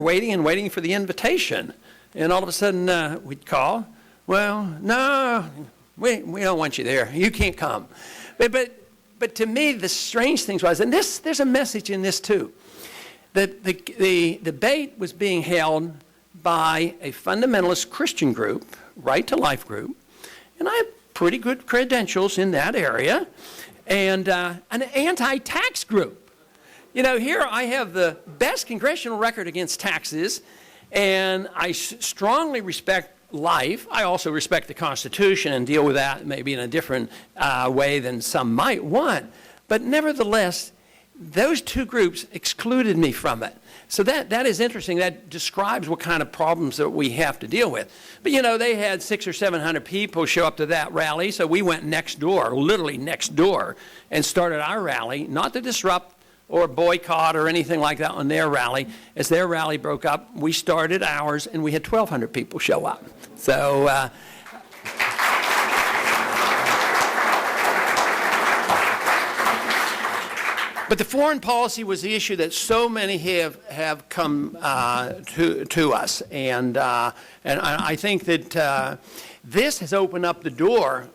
waiting for the invitation. And all of a sudden, we'd call, well, no, we don't want you there. You can't come. But to me, the strange thing was, and there's a message in this too, that the debate was being held by a fundamentalist Christian group, Right to Life group, and I have pretty good credentials in that area, and an anti-tax group. You know, here I have the best congressional record against taxes, and I strongly respect life. I also respect the Constitution and deal with that maybe in a different way than some might want. But nevertheless, those two groups excluded me from it. So that is interesting. That describes what kind of problems that we have to deal with. But you know, they had 600 or 700 people show up to that rally, so we went next door, literally next door, and started our rally, not to disrupt or boycott or anything like that on their rally. As their rally broke up, we started ours, and we had 1,200 people show up. So, but the foreign policy was the issue that so many have come to us, and I think that this has opened up the door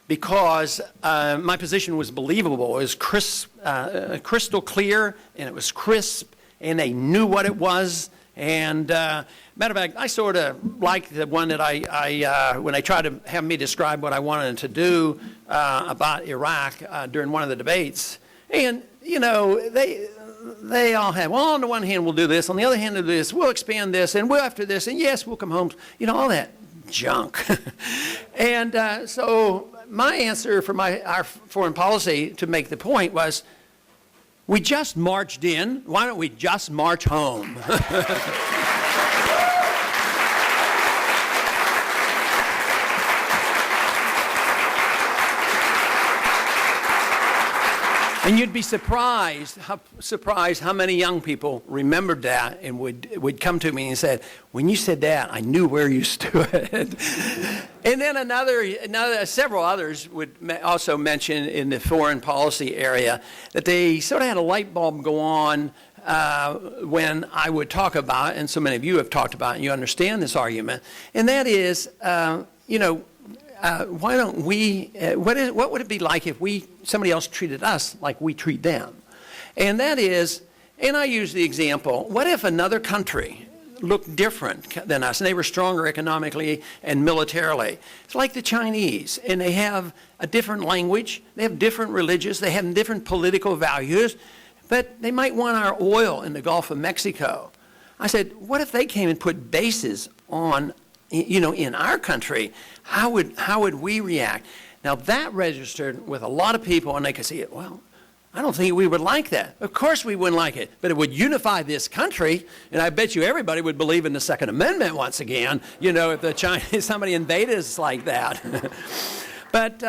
because my position was believable. It was crystal clear, and it was crisp, and they knew what it was. And matter of fact, I sort of like the one that when they tried to have me describe what I wanted to do about Iraq during one of the debates. And, you know, they all have, well, on the one hand, we'll do this. On the other hand, we'll do this. We'll expand this, and we'll after this, and yes, we'll come home. You know, all that junk. And so my answer for our foreign policy to make the point was, we just marched in. Why don't we just march home? And you'd be surprised how many young people remembered that and would come to me and said, when you said that, I knew where you stood. And then several others would also mention in the foreign policy area that they sort of had a light bulb go on when I would talk about, and so many of you have talked about, and you understand this argument, and that is, why don't we, what would it be like if somebody else treated us like we treat them? And that is, and I use the example, what if another country looked different than us, and they were stronger economically and militarily? It's like the Chinese, and they have a different language, they have different religions, they have different political values, but they might want our oil in the Gulf of Mexico. I said, what if they came and put bases on, in our country? How would we react? Now that registered with a lot of people, and they could see it. Well, I don't think we would like that. Of course we wouldn't like it, but it would unify this country, and I bet you everybody would believe in the Second Amendment once again, if the Chinese, somebody invaded us like that. But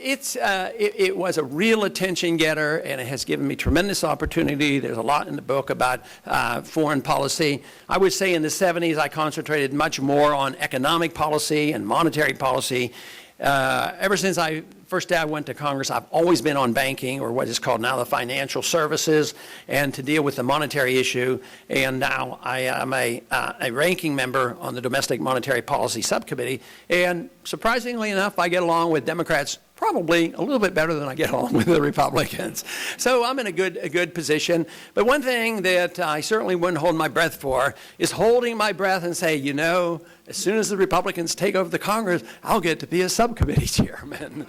it was a real attention getter, and it has given me tremendous opportunity. There's a lot in the book about foreign policy. I would say in the 70s I concentrated much more on economic policy and monetary policy. Ever since first day I went to Congress, I've always been on banking, or what is called now the financial services, and to deal with the monetary issue. And now I am a ranking member on the Domestic Monetary Policy Subcommittee. And surprisingly enough, I get along with Democrats probably a little bit better than I get along with the Republicans. So I'm in a good position. But one thing that I certainly wouldn't hold my breath for is holding my breath and say, as soon as the Republicans take over the Congress, I'll get to be a subcommittee chairman.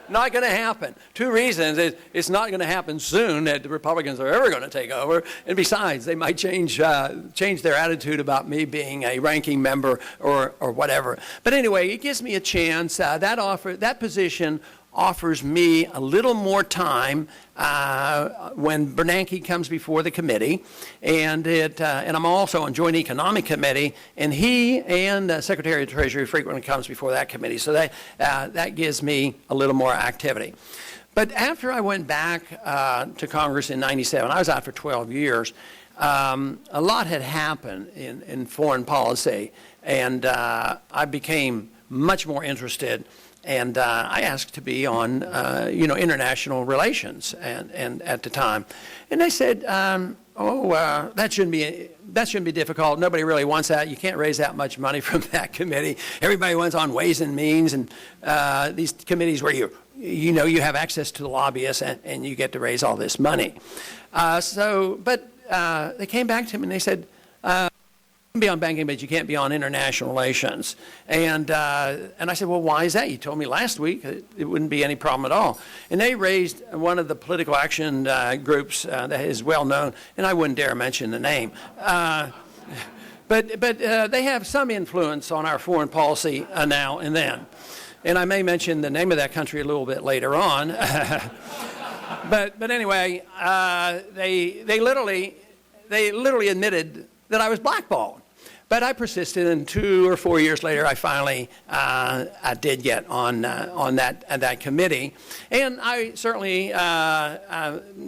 Not going to happen. Two reasons. It's not going to happen soon that the Republicans are ever going to take over. And besides, they might change their attitude about me being a ranking member or whatever. But anyway, it gives me a chance. That position offers me a little more time when Bernanke comes before the committee, and I'm also on Joint Economic Committee, and he and Secretary of the Treasury frequently comes before that committee, so that gives me a little more activity. But after I went back to Congress in '97, I was out for 12 years, a lot had happened in foreign policy, and I became much more interested. And I asked to be on, international relations, and at the time. And they said, that shouldn't be difficult. Nobody really wants that. You can't raise that much money from that committee. Everybody wants on Ways and Means and these committees where you have access to the lobbyists and you get to raise all this money. But they came back to me and they said, you can be on banking, but you can't be on international relations. And I said, well, why is that? You told me last week it wouldn't be any problem at all. And they raised one of the political action groups that is well known, and I wouldn't dare mention the name. But they have some influence on our foreign policy now and then. And I may mention the name of that country a little bit later on. But anyway, they literally admitted that I was blackballed. But I persisted, and 2 or 4 years later, I finally I did get on that committee. And I certainly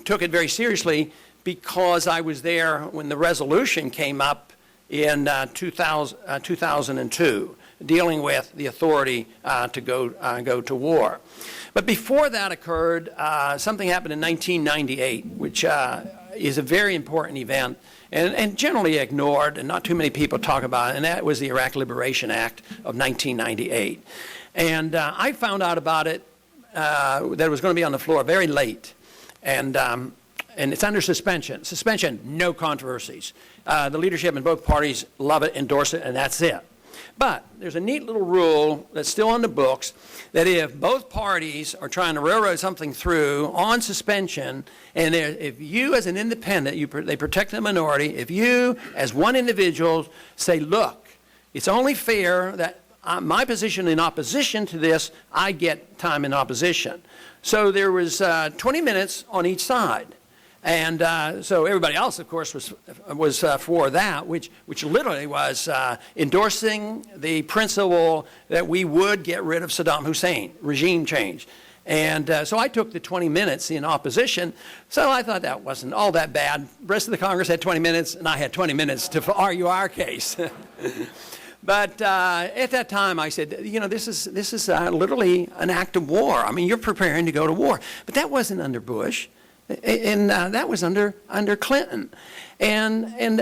took it very seriously because I was there when the resolution came up in 2002, dealing with the authority to go to war. But before that occurred, something happened in 1998, which is a very important event and generally ignored, and not too many people talk about it, and that was the Iraq Liberation Act of 1998. And I found out about it, that it was going to be on the floor very late, and it's under suspension. Suspension, no controversies. The leadership in both parties love it, endorse it, and that's it. But there's a neat little rule that's still on the books that if both parties are trying to railroad something through on suspension, and if you as an independent, they protect the minority, if you as one individual say, look, it's only fair that my position in opposition to this, I get time in opposition. So there was 20 minutes on each side. And so everybody else, of course, was for that, which literally was endorsing the principle that we would get rid of Saddam Hussein, regime change. And so I took the 20 minutes in opposition. So I thought that wasn't all that bad. The rest of the Congress had 20 minutes, and I had 20 minutes to argue our case. But at that time, I said, this is literally an act of war. I mean, you're preparing to go to war. But that wasn't under Bush. And that was under Clinton, and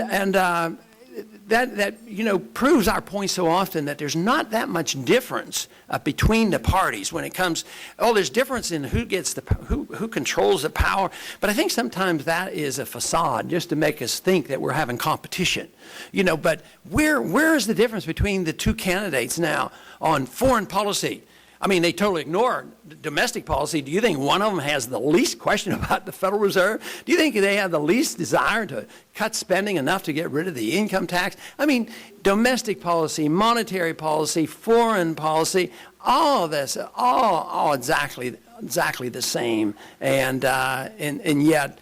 that proves our point so often that there's not that much difference between the parties when it comes. There's difference in who gets who controls the power, but I think sometimes that is a facade just to make us think that we're having competition, But where is the difference between the two candidates now on foreign policy? I mean, they totally ignore domestic policy. Do you think one of them has the least question about the Federal Reserve? Do you think they have the least desire to cut spending enough to get rid of the income tax? I mean, domestic policy, monetary policy, foreign policy, all of this, all exactly the same. And yet,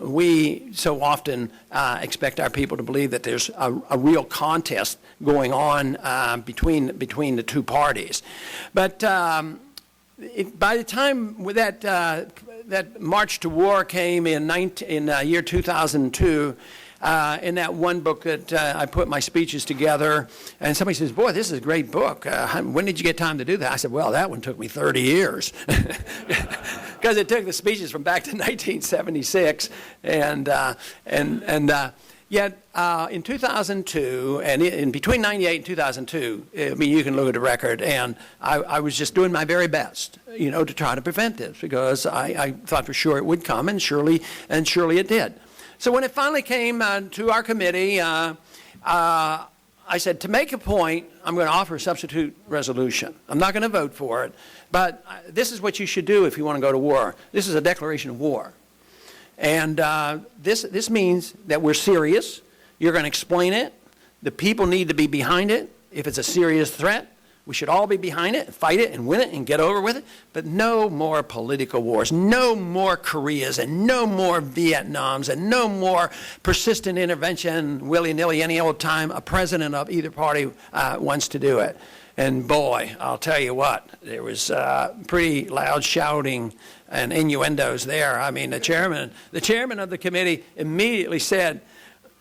we so often expect our people to believe that there's a real contest going on between the two parties. But by the time that march to war came in year 2002, in that one book that I put my speeches together, and somebody says, boy, this is a great book. When did you get time to do that? I said, well, that one took me 30 years. Because it took the speeches from back to 1976. Yet in 2002, and in between 98 and 2002, I mean, you can look at the record, and I was just doing my very best, to try to prevent this, because I thought for sure it would come, and surely it did. So when it finally came to our committee, I said, to make a point, I'm going to offer a substitute resolution. I'm not going to vote for it, but this is what you should do if you want to go to war. This is a declaration of war. And this means that we're serious. You're going to explain it. The people need to be behind it. If it's a serious threat, we should all be behind it, fight it, and win it, and get over with it. But no more political wars, no more Koreas, and no more Vietnams, and no more persistent intervention, willy-nilly, any old time a president of either party wants to do it. And boy, I'll tell you what, there was pretty loud shouting and innuendos there. I mean, the chairman of the committee immediately said,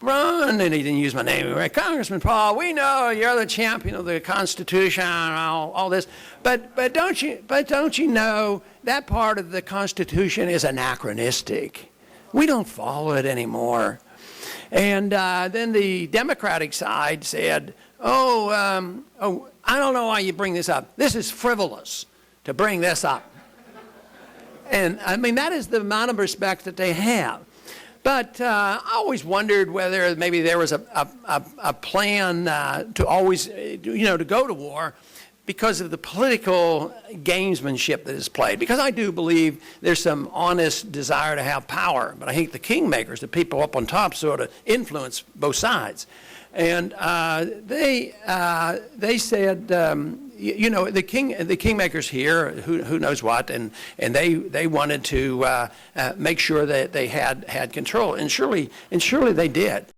Ron, and he didn't use my name, right? Congressman Paul, we know you're the champion of the Constitution and all this, but don't you know that part of the Constitution is anachronistic? We don't follow it anymore. And then the Democratic side said, I don't know why you bring this up. This is frivolous to bring this up. And I mean, that is the amount of respect that they have. But I always wondered whether maybe there was a plan to always, to go to war because of the political gamesmanship that is played. Because I do believe there's some honest desire to have power. But I think the kingmakers, the people up on top, sort of influence both sides. And they said, the kingmakers here, who knows what, and they wanted to make sure that they had control, and surely they did.